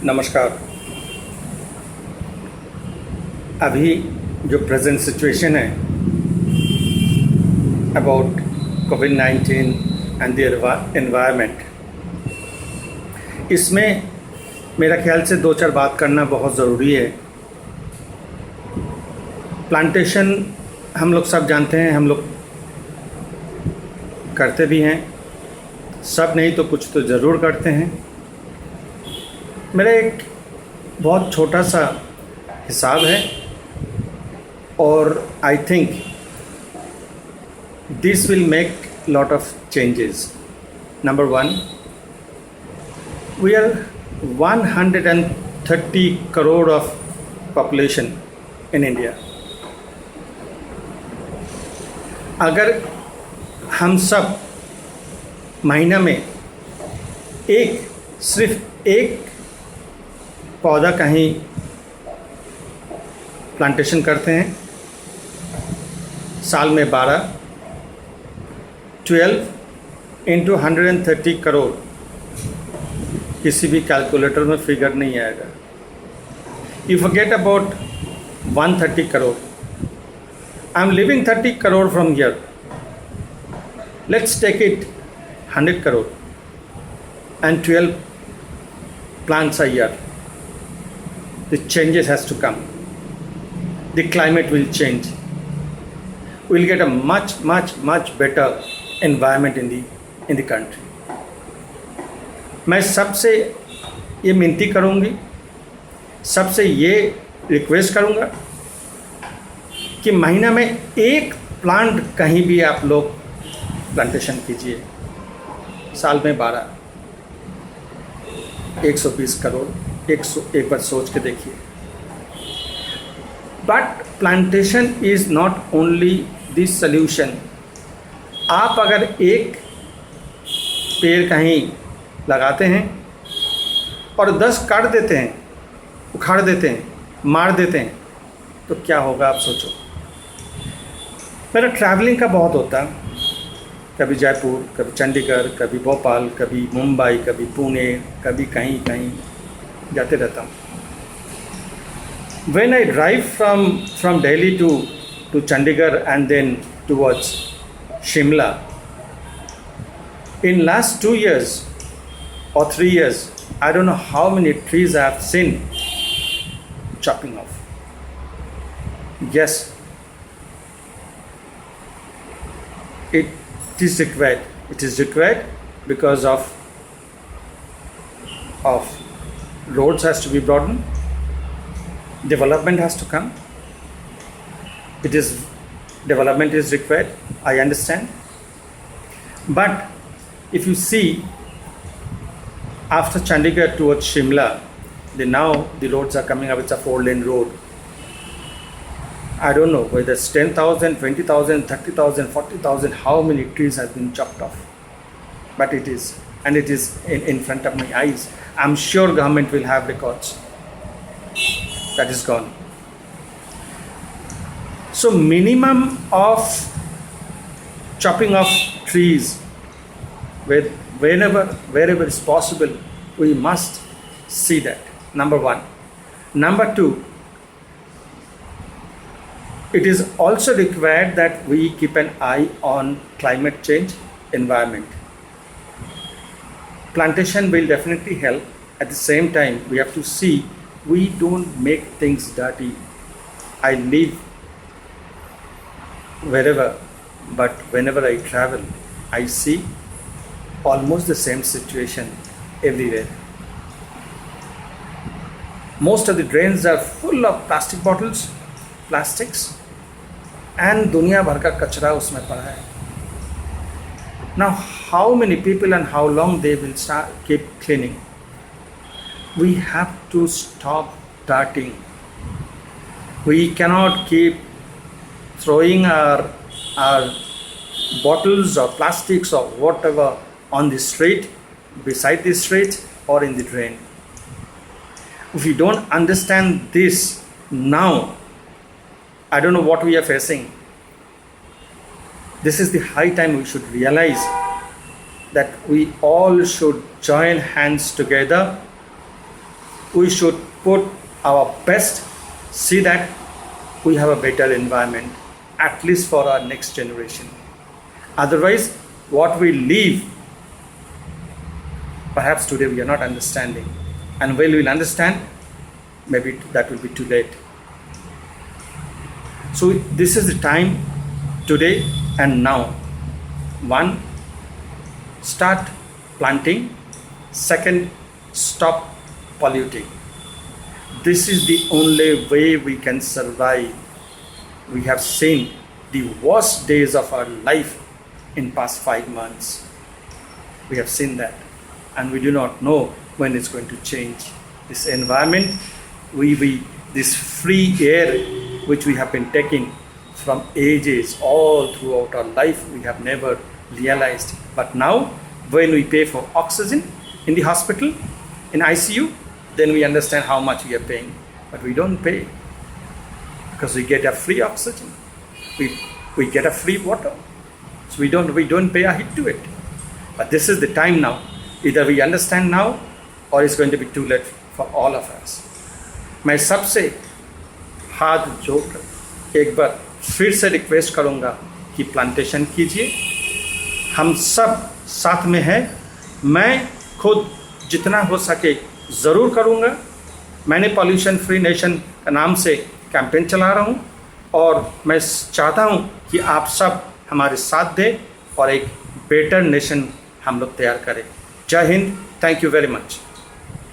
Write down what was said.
नमस्कार। अभी जो प्रेजेंट सिचुएशन है about covid and the environment, इसमें मेरा ख्याल से दो चार बात करना बहुत ज़रूरी है। प्लांटेशन हम लोग सब जानते हैं, हम लोग करते भी हैं, सब नहीं तो कुछ तो ज़रूर करते हैं। मेरा एक बहुत छोटा सा हिसाब है और I think this will make lot of changes. Number one, we are 130 crore of population in India. अगर हम सब महीना में सिर्फ एक पौधा कहीं प्लांटेशन करते हैं, साल में 12 इंटू 130 करोड़, किसी भी कैलकुलेटर में फिगर नहीं आएगा। You forget about 130 crore. I am living 30 crore from here. Let's take it 100 crore and 12 plants a year. The changes has to come. The climate will change. We'll get a much better environment in the country. मैं सबसे ये विनती करूँगी, सबसे ये request करूँगा कि महीना में एक प्लांट कहीं भी आप लोग प्लांटेशन कीजिए। साल में 12, 120 करोड़, एक बार सोच के देखिए। But plantation is not only this solution. आप अगर एक पेड़ कहीं लगाते हैं और 10 काट देते हैं, उखाड़ देते हैं, मार देते हैं, तो क्या होगा आप सोचो। मेरा ट्रैवलिंग का बहुत होता है, कभी जयपुर, कभी चंडीगढ़, कभी भोपाल, कभी मुंबई, कभी पुणे, कभी कहीं कहीं जाते रहता हूँ। When I drive from Delhi to Chandigarh and then towards Shimla, in last 2 years or 3 years, I don't know how many trees I have seen chopping off. Yes, it is required. It is required because of roads has to be broadened. Development has to come. Development is required. I understand. But if you see, after Chandigarh towards Shimla, now the roads are coming up. It's a 4-lane road. I don't know whether it's 10,000, 20,000, 30,000, 40,000, how many trees have been chopped off. But it is, and it is in front of my eyes. I'm sure government will have records. That is gone. So minimum of chopping of trees wherever is possible, we must see that. Number one. Number two, it is also required that we keep an eye on climate change, environment. Plantation will definitely help. At the same time, we have to see we don't make things dirty. I live wherever, but whenever I travel, I see almost the same situation everywhere. Most of the drains are full of plastic bottles, plastics, and दुनिया भर का कचरा उसमें पड़ा है. Now, how many people and how long they will keep cleaning? We have to stop dirtying. We cannot keep throwing our bottles or plastics or whatever on the street, beside the street, or in the drain. If we don't understand this now, I don't know what we are facing. This is the high time we should realize that we all should join hands together we should put our best, see that we have a better environment, at least for our next generation. Otherwise, what we leave, perhaps today we are not understanding. And when we will understand, maybe that will be too late. So this is the time, today and now. One, start planting. Second, stop polluting. This is the only way we can survive. We have seen the worst days of our life in past 5 months. We have seen that, and we do not know when it's going to change. This environment, this free air which we have been taking from ages, all throughout our life, we have never realized. But now, when we pay for oxygen in the hospital, in ICU, then we understand how much we are paying. But we don't pay because we get a free oxygen, we get a free water. So we don't pay a hit to it. But this is the time now. Either we understand now, or it's going to be too late for all of us. मैं सबसे हाथ जोड़कर एक बार फिर से request करूंगा कि plantation कीजिए. हम सब साथ में हैं. मैं खुद जितना हो सके ज़रूर करूंगा. मैंने पॉल्यूशन फ्री नेशन का नाम से कैंपेन चला रहा हूं, और मैं चाहता हूं कि आप सब हमारे साथ दें और एक बेटर नेशन हम लोग तैयार करें. जय Hind. Thank you very much.